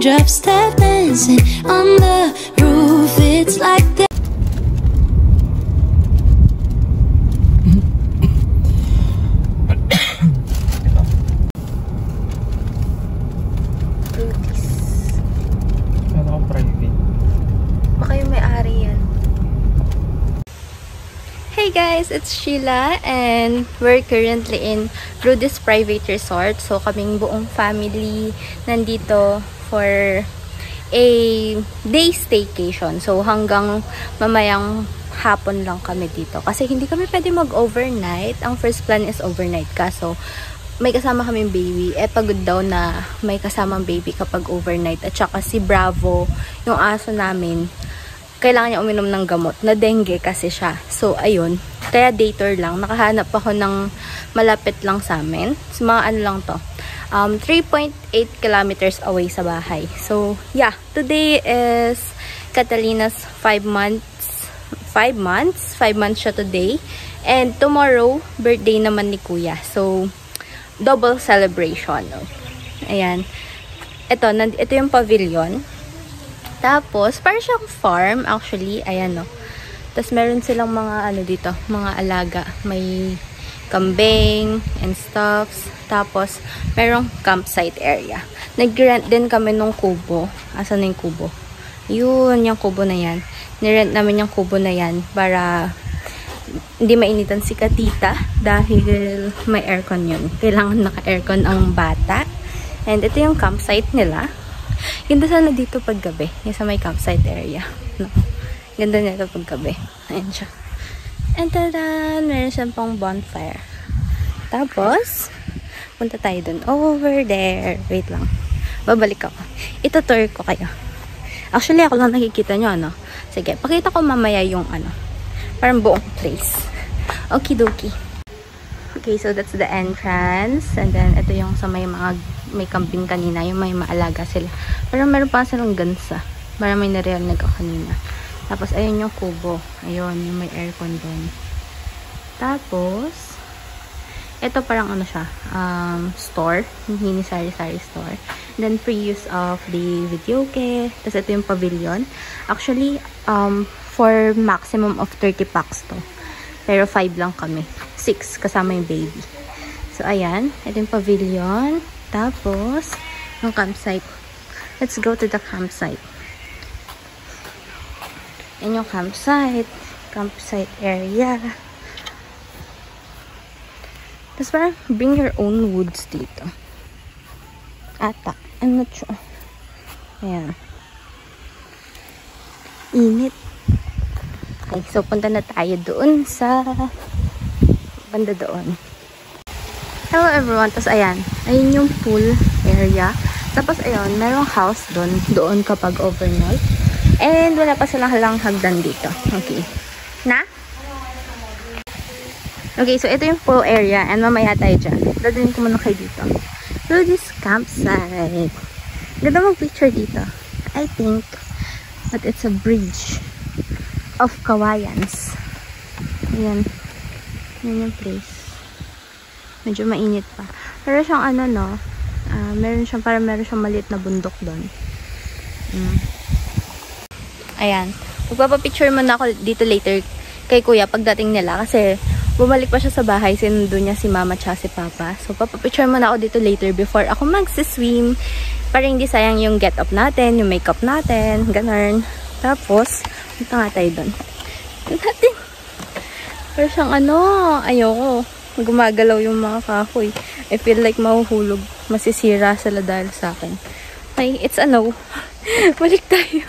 raindrops start dancing on the roof. It's like the Hey guys, it's Sheila and we're currently in Rudy's Private Resort. So kaming buong family nandito for a day staycation. So hanggang mamayang hapon lang kami dito. Kasi hindi kami pwede mag-overnight. Ang first plan is overnight. Kaso may kasama kaming baby. Pagod daw na may kasamang baby kapag overnight. At saka si Bravo, yung aso namin, kailangan niya uminom ng gamot na dengue kasi siya. So, ayun. Kaya day tour lang. Nakahanap ako ng malapit lang sa amin. So, mga ano lang to. 3.8 kilometers away sa bahay. So, yeah. Today is Catalina's 5 months. 5 months siya today. And tomorrow, birthday naman ni Kuya. So, double celebration. Ayan. Ito yung pavilion. Tapos, parang siyang farm, actually. Ayan, no. Tapos, meron silang mga, ano dito, mga alaga. May kambing and stuffs. Tapos, merong campsite area. Nag-rent din kami nung kubo. Asan na yung kubo? Yun, yung kubo na yan. Nirent namin yung kubo na yan para hindi mainitan si Katita dahil may aircon yun. Kailangan naka-aircon ang bata. And ito yung campsite nila. Ganda sana dito pag gabi. Yung sa may campsite area. No? Ganda nito pag gabi. Ayan siya. And tadan! Meron siyang pang bonfire. Tapos, punta tayo dun. Over there. Wait lang. Babalik ako. Ito-tour ko kayo. Actually, ako lang nakikita nyo, ano? Sige, pakita ko mamaya yung, ano, parang buong place. Okidoki. Okay, so that's the entrance. And then, ito yung sa may kambing kanina, yung may maalaga sila. Pero meron pa silang gansa. Parang may narinig ako kanina. Tapos, ayun yung kubo. Ayun, yung may aircon doon. Tapos, ito parang ano siya, store. Mini sari-sari store. And then, free use of the videoke. Tapos, ito yung pavilion. Actually, for maximum of 30 packs to. Pero 5 lang kami. 6 kasama yung baby. So, ayan. Ito yung pavilion. Tapos, yung campsite. Let's go to the campsite. Yan yung campsite. Campsite area. Tapos parang bring your own woods dito. Ata. I'm not sure. Ayan. Init. Okay, so punta na tayo doon sa banda doon. Hello everyone. Tapos ayan. Ayun yung pool area. Tapos ayun, merong house doon kapag overnight. And wala pa silang halang hagdan dito. Okay. Na? Okay, so ito yung pool area. And mamaya tayo dyan. Dadalhin ko muna kayo dito. So this campsite. Ganda mag-picture dito. I think that it's a bridge of Kawayans. Ayan. Yan yung place. Medyo mainit pa. Pero siyang ano, no? Meron siyang maliit na bundok doon. Ayan. Magpapapicture muna ako dito later kay Kuya pagdating nila. Kasi bumalik pa siya sa bahay. Sinundo niya si Mama at si Papa. So, papapicture muna ako dito later before ako magsiswim. Para hindi sayang yung get up natin, yung makeup natin. Ganun. Tapos, punta nga tayo doon. Natin. Pero siyang ano, ayoko. Gumagalaw yung mga kahoy. I feel like mahuhulog. Masisira sila dahil sa akin. Okay, it's a no. Balik tayo.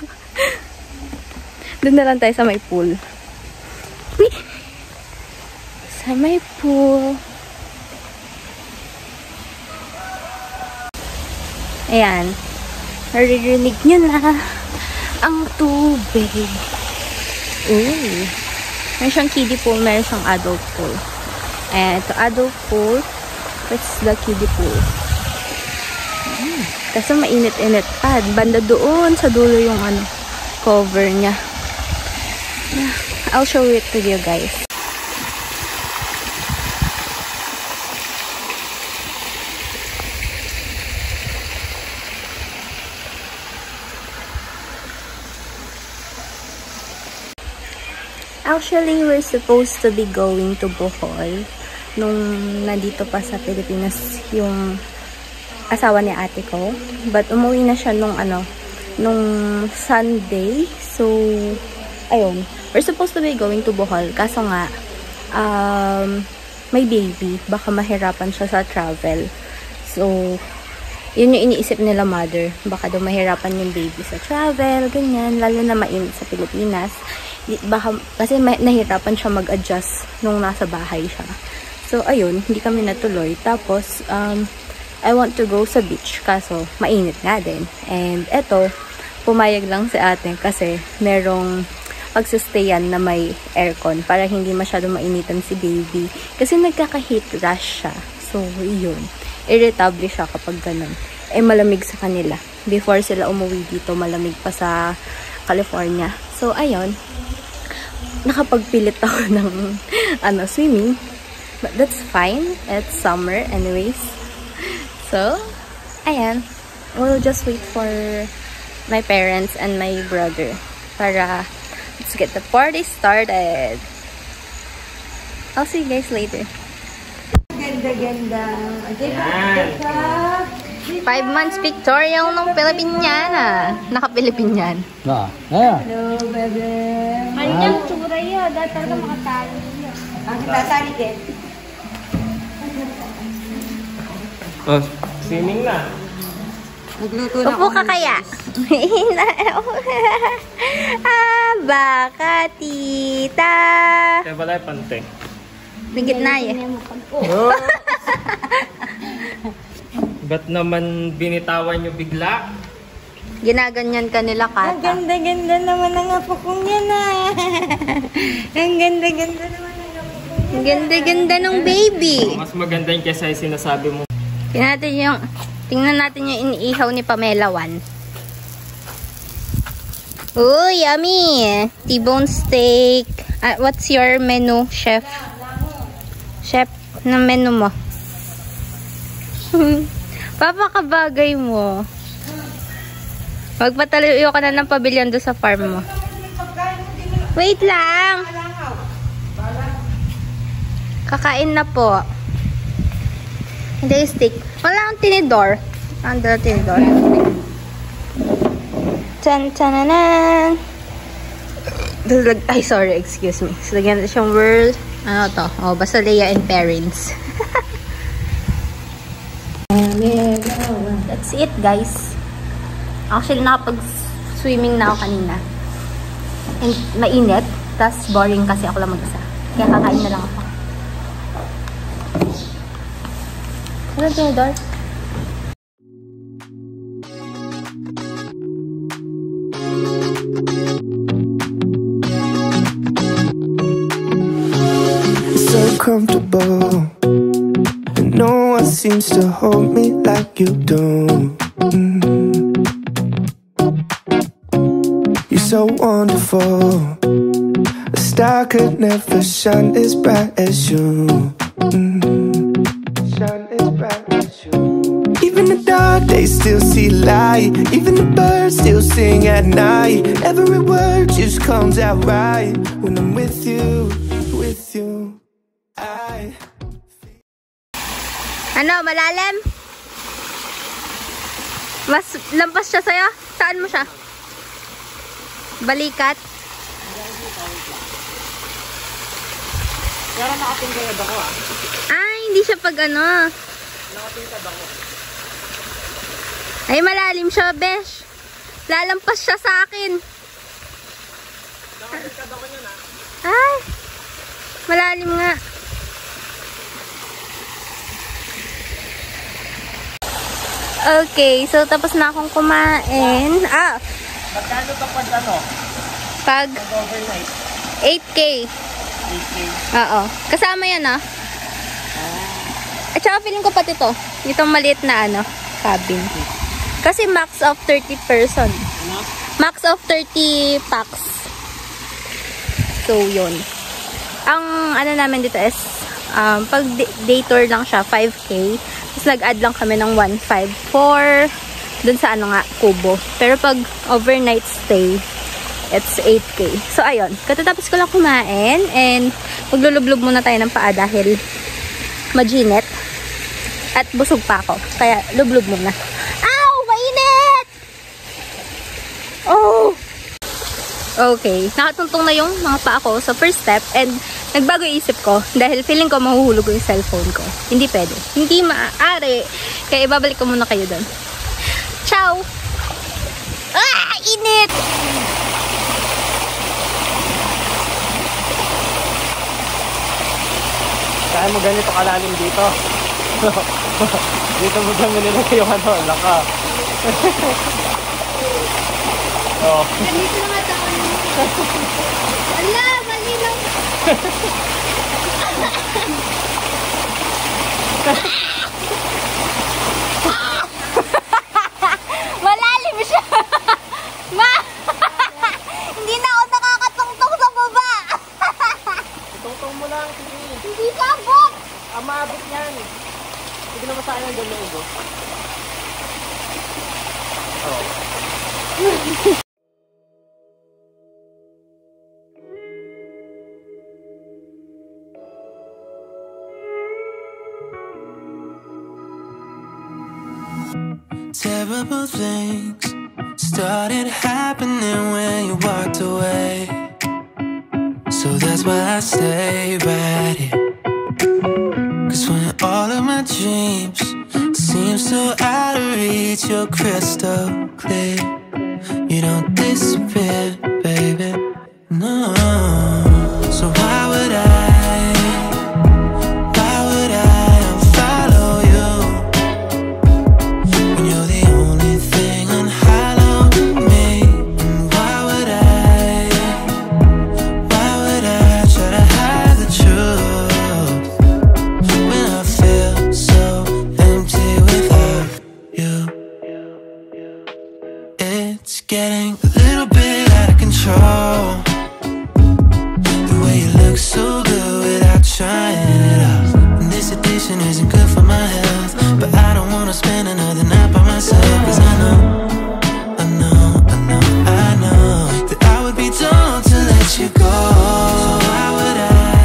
Doon na lang tayo sa may pool. Uy! Sa may pool. Ayan. Naririnig nyo na ang tubig. Ooh. Meron siyang kiddie pool, meron siyang adult pool. Ayan, ito adult pool. That's the kiddie pool. Kasi mainit-init pa. Banda doon sa dulo yung ano, cover niya. I'll show it to you guys. Actually, we're supposed to be going to Bohol nung nandito pa sa Pilipinas yung asawa ni ate ko. But umuwi na siya nung Sunday. So, ayun. We're supposed to be going to Bohol. Kaso nga, may baby. Baka mahirapan siya sa travel. So, yun yung iniisip nila mother. Baka daw mahirapan yung baby sa travel, ganyan. Lalo na mainit sa Pilipinas. Baka, kasi nahirapan siya mag-adjust nung nasa bahay siya. So, ayun. Hindi kami natuloy. Tapos, I want to go sa beach. Kaso, mainit nga din. And, eto, pumayag lang si ate kasi merong pagsustayan na may aircon para hindi masyado mainitan si baby. Kasi nagkaka-heat rash siya. So, yun. Irritable siya kapag ganun. Eh, malamig sa kanila. Before sila umuwi dito, malamig pa sa California. So, ayun. Nakapagpilit ako ng swimming. But that's fine. It's summer anyways. So, ayan. We'll just wait for my parents and my brother para let's get the party started. I'll see you guys later. Ganda-ganda. 5 months pictorial ng Pilipinyana. Naka-Pilipinyan. Hello, bebe. Ano yung tsura yun? Dahil talaga makatali yun. Ang tatali din. Oh, swimming na. Nagluto na Upo ka kaya? Baka tita. Kaya pala yung pante. Bigit na eh. Oh. Ba't naman binitawan nyo bigla? Ginaganyan ka nila, Ang Kata. ganda-ganda naman ang apo kong yan ah. Ang ganda-ganda naman ang apo kong yan. Ang ganda-ganda ng baby. Mas maganda yung kesa yung sinasabi mo. Tingnan natin yung iniihaw ni Pamela 1. Oh, yummy! T-bone steak. What's your menu, chef? Chef, na menu mo? Papakabagay mo. Magpatalayo ka na ng pabilyan doon sa farm mo. Wait lang! Kakain na po. Hindi yung steak. Wala akong tinidor. Under tinidor. Tan-tananan! Ay, sorry. Excuse me. So, lagyan natin siyang word. Ano to? Oh, Basilea and parents. That's it, guys. Actually, nakapag-swimming na ako kanina. And mainit. Tapos boring kasi ako lang mag-isa. Kaya kakain na lang ako. Ano tinidor? So comfortable, and no one seems to hold me like you do. You're so wonderful. A star could never shine as bright as you. Shine as bright as you. Even the dark days still see light. Even the birds still sing at night. Every word just comes out right when I'm with you, with you. Ano, malalim? Mas lampas siya sa'yo? Saan mo siya? Balikat? Pero nakatingkayad ako ah. Ay, hindi siya pag ano. Nakatingkad ako. Ay, malalim siya, besh. Lalampas siya sa akin. Nakatingkad ako yun ah. Ay, malalim nga. Okay, so tapos na akong kumain. Magkano ba pag ano? Pag Overnight? 8K. 8K. Oo. Kasama yan ah. At saka feeling ko pati to. Itong maliit na cabin. Kasi max of 30 person. Ano? Max of 30 packs. So, yun. Ang namin dito is pag day tour lang siya, 5K. Tapos nag-add lang kami ng 1.5 for dun sa Kubo. Pero pag overnight stay, It's 8K. So, ayun. Katatapos ko lang kumain and maglulublog muna tayo ng paa dahil majinit at busog pa ako. Kaya, lublog muna. Ow! Mainit! Oh! Okay. Nakatuntong na yung mga paa ko sa first step and nagbago yung isip ko dahil feeling ko mahuhulog yung cellphone ko. Hindi pwede. Hindi maaari. Kaya ibabalik ko muna kayo doon. Ciao! Ah! Init! Kaya mo ganito kalalim dito. Dito mo dami nilagay yung ano, laka. Oh. Ganito na nga taon. Ala! Mali lang! Malalim siya! Ma! Hindi na ako nakakatungtong sa baba! Itungtong mo lang, sige. Hindi sabok! Maabot yan. Sige naman sa akin yung loob. Oh. Terrible things started happening when you walked away. So that's why I stay right here. Cause when all of my dreams seem so out of reach, you're crystal clear. You don't disappear, baby. No. So why would I unfollow you when you're the only thing unhallowed with me? And why would I try to hide the truth when I feel so empty without you? It's getting a little bit out of control. The way you look so good without trying it out. And this addiction isn't good for my health, but I don't wanna spend another night by myself. Cause I know that I would be dumb to let you go. So why would I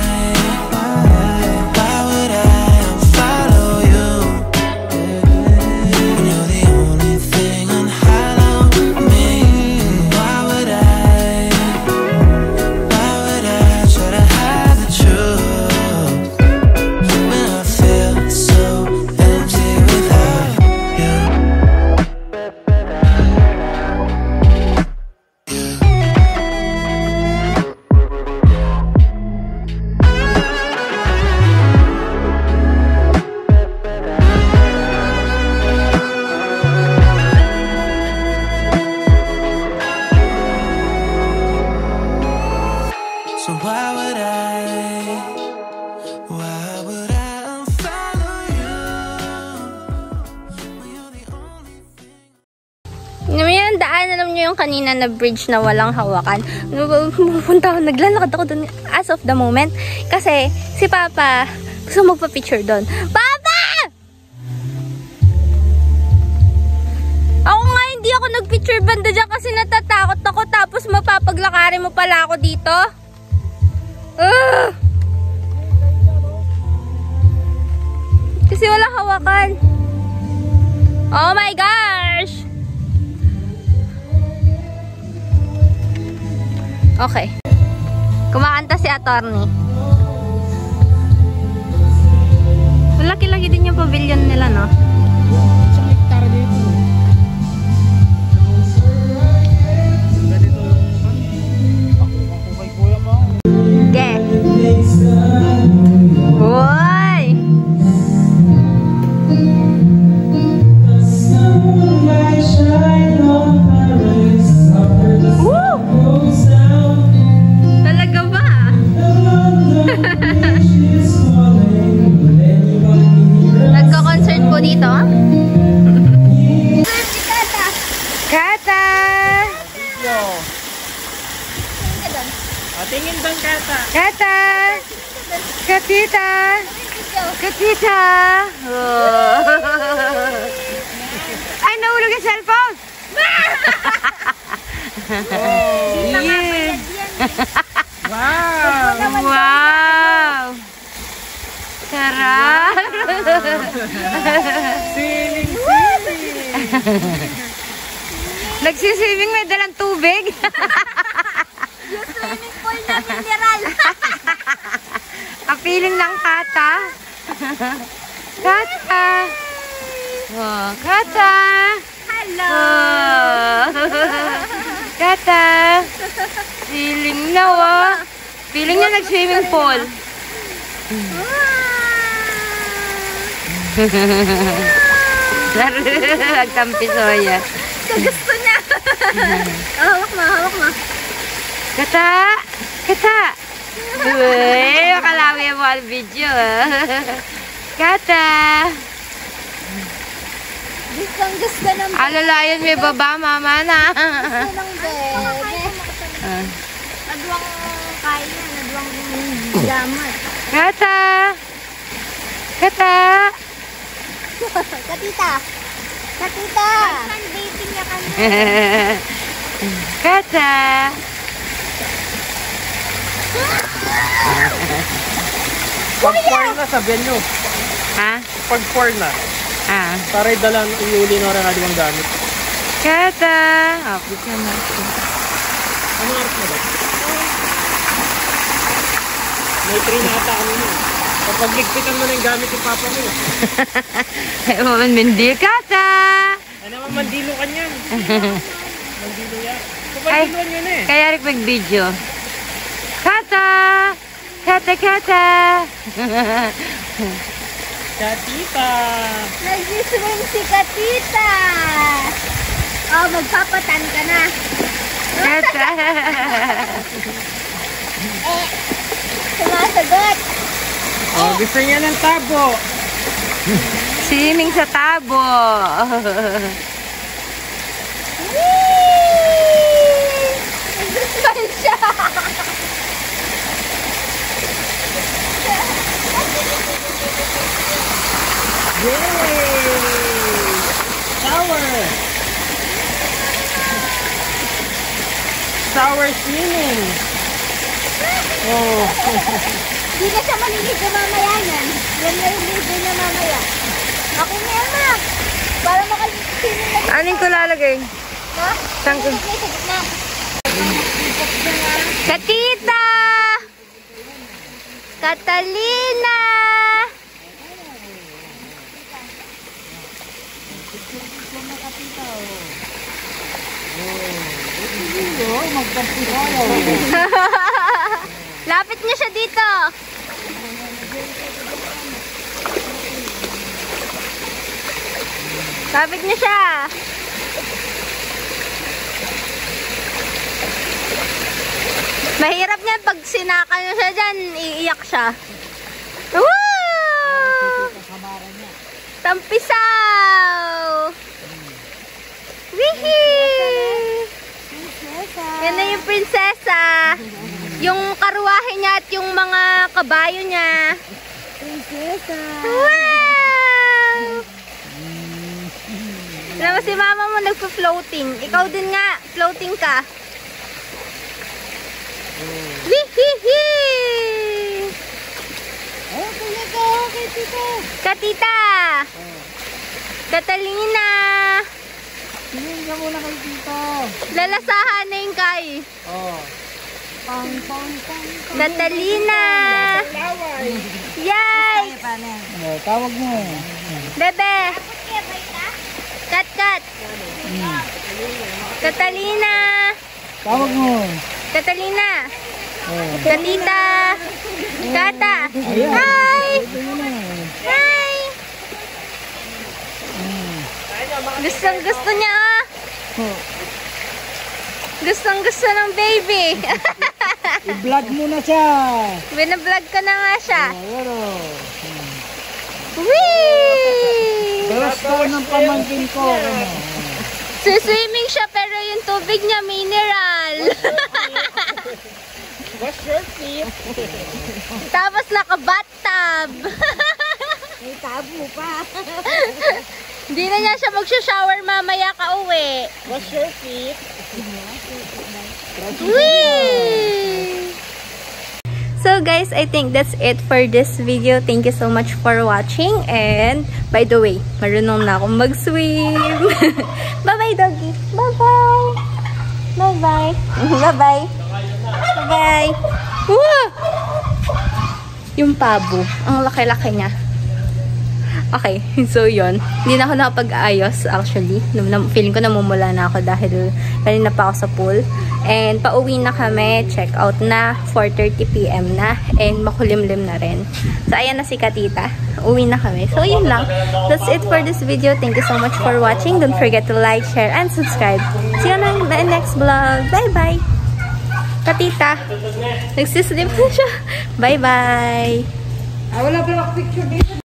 unfollow you when you're the only thing unhallowed with me? And why would I try to hide the truth when I feel so empty without you? So why would I unfollow you when you're the only thing? Yung daan, alam nyo yung kanina na bridge na walang hawakan. Pupunta ako, naglalakad ako dun as of the moment. Kasi si Papa gusto magpa-picture dun. Papa! Ako nga, hindi ako nag-picture banda dyan kasi natatakot ako. Tapos mapapaglakarin mo pala ako dito. Kasi walang hawakan. Oh my gosh! Okay. Kumakanta si attorney. Malaki-laki din yung pavilion nila, no? Okay. Hoy! Woo! Talaga ba? Nagko-concert po dito? Kata! Tingin doon, Kata. Kata! Katita! Katita! Ay, nahulog yung cellphone! Oh. Wow! Wow! Sarap! Siling! Nagsiswimming, may dalang tubig. Yung swimming pool na mineral. Kapiling ng kata. Kata. Oh, kata. Hello! Oh. Kata. Feeling na, oh. Feeling niya nag-swimming pool. Nagtampisoya. Gusto niya. Hawak mo, hawak mo. Kata. Kata. Uy, makalawi mo ang video. Kata. Gusto ng Alalayan may baba, mama na. bebe. Naduwang kaya, naduwang gamat. Kata. Kata. Katita. Katita. Saan dating niya kami? Kata. Pag pour na, sabihan nyo. Ha? Pag pour na. Ah. Para dalang iuli na rin natin ang gamit. Kata. Oh, pizza na. Ano oras na ba? May 3 na ata kami na. Kapag ligpitan mo na yung gamit yung papa mo. Ay, maman mindi. Kata. Ano naman, mandilo ka niyan. Mandilo yan. Ay. Kapag yun eh. Kaya rin mag-video. Kata. Kata, kata. Katita. Nag-swim si Katita. Oh, magpapatan ka na. Kata. Sumasagot. Oh, gusto niya ng tabo. Swimming sa tabo. Nag-smile siya. Yay! Shower! Shower swimming! Oh. Hindi na siya maliligo mamaya yan. Yan na yung ligo niya mamaya. Ako na yan, ma. Para makasinin na. Anin ko lalagay? Ha? Saan ko? Sa gitna. Katita! Catalina! Lapit niya siya dito. Lapit niya siya. Mahirap niyan pag sinaka niya siya dyan, iiyak siya. Woo! Tampisaw! Wihee! Yan na yung prinsesa. Yung karuwahe niya at yung mga kabayo niya. Prinsesa! Wow! Alam mo si mama mo nagpo-floating. Ikaw din nga, floating ka. Wihee! Katita! Catalina! Tingin ka muna kay Tito. Lalasahan na yung kay. Oh. Catalina! Yay! Tawag mo. Bebe! Kat, kat! Catalina! Tawag mo. Catalina! Katita! Kata! Hi! Hi! Gustong gusto niya ah! Gustong gusto ng baby! I-vlog mo na siya. Binablog ko na nga siya! Pero, Whee! gusto ng pamangkin ko. Swimming siya pero yung tubig niya mineral. Wash your feet. Tapos naka-bathtub. May tabo pa. Hindi na niya siya mag-shower mamaya ka uwi. Wash your feet. Whee! So guys, I think that's it for this video. Thank you so much for watching. And by the way, marunong na akong mag-swim. Bye-bye, doggy. Bye-bye. Bye-bye. Bye-bye. Bye-bye. Yung pabo. Ang laki-laki niya. Okay, so yun. Hindi na ako nakapag-ayos actually. Feeling ko namumula na ako dahil kanina pa ako sa pool. And pauwi na kami. Check out na. 4:30 PM na. And makulimlim na rin. So ayan na si Katita. Uwi na kami. So yun lang. That's it for this video. Thank you so much for watching. Don't forget to like, share, and subscribe. See you on the next vlog. Bye-bye! Katita! Nagsisleep na siya. Bye-bye! Wala pa ako picture dito.